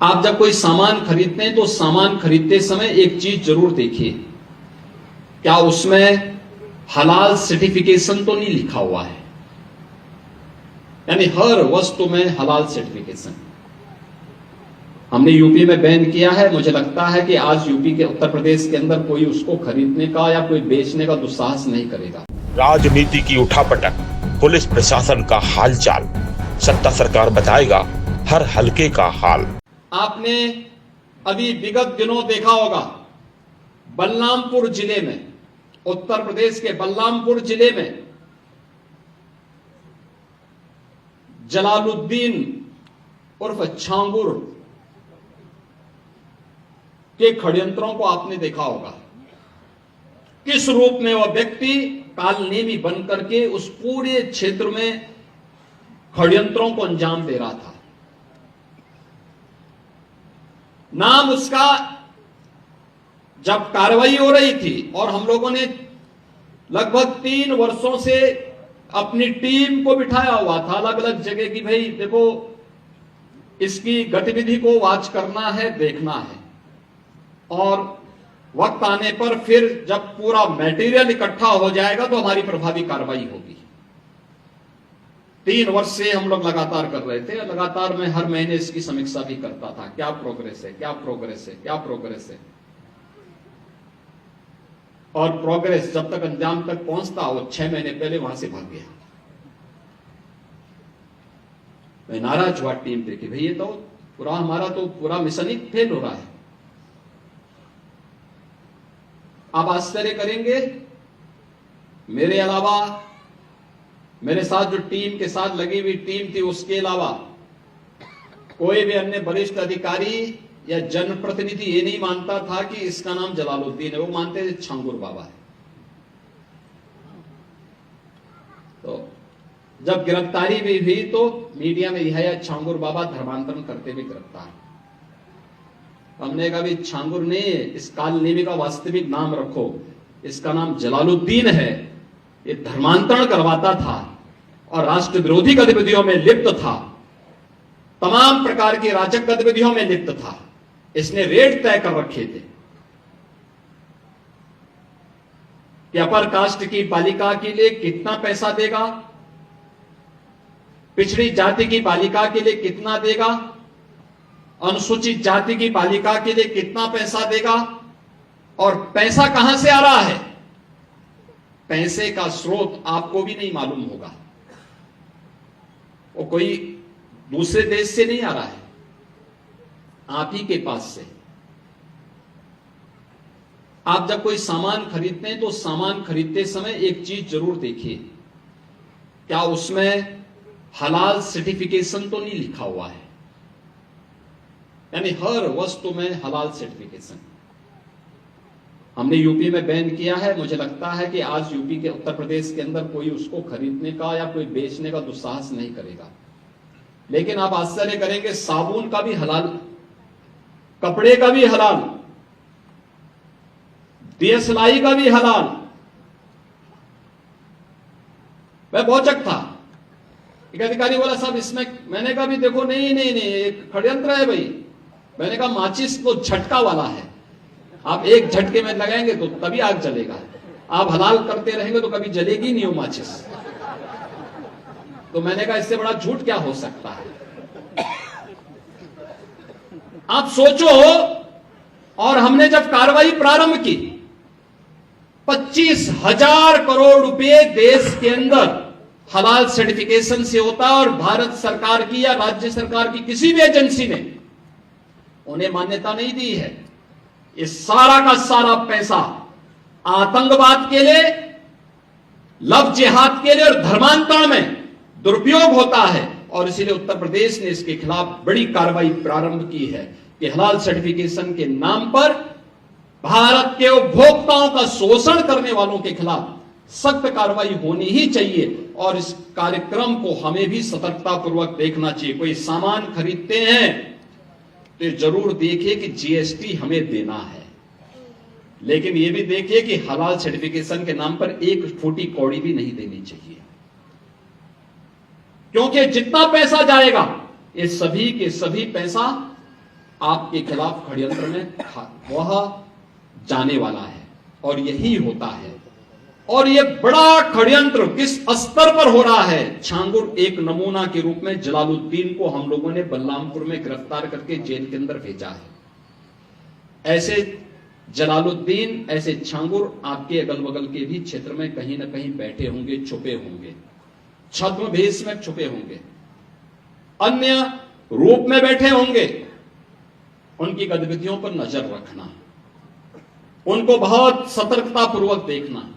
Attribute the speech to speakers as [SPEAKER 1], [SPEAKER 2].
[SPEAKER 1] आप जब कोई सामान खरीदते हैं तो सामान खरीदते समय एक चीज जरूर देखिए, क्या उसमें हलाल सर्टिफिकेशन तो नहीं लिखा हुआ है। यानी हर वस्तु में हलाल सर्टिफिकेशन। हमने यूपी में बैन किया है। मुझे लगता है कि आज यूपी के उत्तर प्रदेश के अंदर कोई उसको खरीदने का या कोई बेचने का दुस्साहस नहीं करेगा।
[SPEAKER 2] राजनीति की उठापटक, पुलिस प्रशासन का हालचाल, सत्ता सरकार बताएगा हर हलके का हाल।
[SPEAKER 1] आपने अभी विगत दिनों देखा होगा, बलरामपुर जिले में, उत्तर प्रदेश के बलरामपुर जिले में जलालुद्दीन उर्फ छांगुर के षड्यंत्रों को आपने देखा होगा। किस रूप में वह व्यक्ति कालनेमी बनकर के उस पूरे क्षेत्र में षड्यंत्रों को अंजाम दे रहा था। नाम उसका, जब कार्रवाई हो रही थी और हम लोगों ने लगभग 3 वर्षों से अपनी टीम को बिठाया हुआ था अलग अलग जगह की, भाई देखो इसकी गतिविधि को वॉच करना है, देखना है, और वक्त आने पर फिर जब पूरा मटेरियल इकट्ठा हो जाएगा तो हमारी प्रभावी कार्रवाई होगी। 3 वर्ष से हम लोग लगातार कर रहे थे। लगातार मैं हर महीने इसकी समीक्षा भी करता था, क्या प्रोग्रेस है, क्या प्रोग्रेस है, क्या प्रोग्रेस है। और प्रोग्रेस जब तक अंजाम तक पहुंचता, वो 6 महीने पहले वहां से भाग गया। मैं नाराज हुआ टीम पे कि भाई ये तो पूरा हमारा तो पूरा मिशन ही फेल हो रहा है। आप आश्चर्य करेंगे, मेरे अलावा मेरे साथ जो टीम के साथ लगी हुई टीम थी, उसके अलावा कोई भी अन्य वरिष्ठ अधिकारी या जनप्रतिनिधि ये नहीं मानता था कि इसका नाम जलालुद्दीन है। वो मानते थे छांगुर बाबा है। तो जब गिरफ्तारी भी हुई तो मीडिया में यह छांगुर बाबा धर्मांतरण करते हुए गिरफ्तार। हमने कहा भी छांगुर नहीं है, इस कालनेमी का वास्तविक नाम रखो, इसका नाम जलालुद्दीन है। ये धर्मांतरण करवाता था और राष्ट्र विरोधी गतिविधियों में लिप्त था, तमाम प्रकार की राजक गतिविधियों में लिप्त था। इसने रेट तय कर रखे थे कि अपर कास्ट की बालिका के लिए कितना पैसा देगा, पिछड़ी जाति की बालिका के लिए कितना देगा, अनुसूचित जाति की बालिका के लिए कितना पैसा देगा, और पैसा कहां से आ रहा है। पैसे का स्रोत आपको भी नहीं मालूम होगा, वो कोई दूसरे देश से नहीं आ रहा है, आप ही के पास से। आप जब कोई सामान खरीदते हैं तो सामान खरीदते समय एक चीज जरूर देखिए, क्या उसमें हलाल सर्टिफिकेशन तो नहीं लिखा हुआ है। यानी हर वस्तु में हलाल सर्टिफिकेशन। हमने यूपी में बैन किया है। मुझे लगता है कि आज यूपी के उत्तर प्रदेश के अंदर कोई उसको खरीदने का या कोई बेचने का दुस्साहस नहीं करेगा। लेकिन आप आश्चर्य करेंगे, साबुन का भी हलाल, कपड़े का भी हलाल, दियसलाई का भी हलाल। मैं भौचक था। एक अधिकारी बोला साहब इसमें, मैंने कहा भी देखो नहीं नहीं नहीं, एक षड्यंत्र है भाई। मैंने कहा माचिस तो झटका वाला है, आप एक झटके में लगाएंगे तो तभी आग जलेगा, आप हलाल करते रहेंगे तो कभी जलेगी नहीं वो माचिस। तो मैंने कहा इससे बड़ा झूठ क्या हो सकता है। आप सोचो, और हमने जब कार्रवाई प्रारंभ की, 25,000 करोड़ रुपए देश के अंदर हलाल सर्टिफिकेशन से होता है, और भारत सरकार की या राज्य सरकार की किसी भी एजेंसी ने उन्हें मान्यता नहीं दी है। ये सारा का सारा पैसा आतंकवाद के लिए, लव जिहाद के लिए और धर्मांतरण में दुरुपयोग होता है। और इसीलिए उत्तर प्रदेश ने इसके खिलाफ बड़ी कार्रवाई प्रारंभ की है कि हलाल सर्टिफिकेशन के नाम पर भारत के उपभोक्ताओं का शोषण करने वालों के खिलाफ सख्त कार्रवाई होनी ही चाहिए। और इस कार्यक्रम को हमें भी सतर्कतापूर्वक देखना चाहिए। कोई सामान खरीदते हैं तो जरूर देखिए कि जीएसटी हमें देना है, लेकिन यह भी देखिए कि हलाल सर्टिफिकेशन के नाम पर एक फूटी कौड़ी भी नहीं देनी चाहिए। क्योंकि जितना पैसा जाएगा, ये सभी के सभी पैसा आपके खिलाफ षड्यंत्र में वह जाने वाला है और यही होता है। और यह बड़ा षड्यंत्र किस स्तर पर हो रहा है, छांगुर एक नमूना के रूप में जलालुद्दीन को हम लोगों ने बलरामपुर में गिरफ्तार करके जेल के अंदर भेजा है। ऐसे जलालुद्दीन, ऐसे छांगुर आपके अगल बगल के भी क्षेत्र में कहीं ना कहीं बैठे होंगे, छुपे होंगे, छद्म भेष में छुपे होंगे, अन्य रूप में बैठे होंगे। उनकी गतिविधियों पर नजर रखना, उनको बहुत सतर्कता पूर्वक देखना।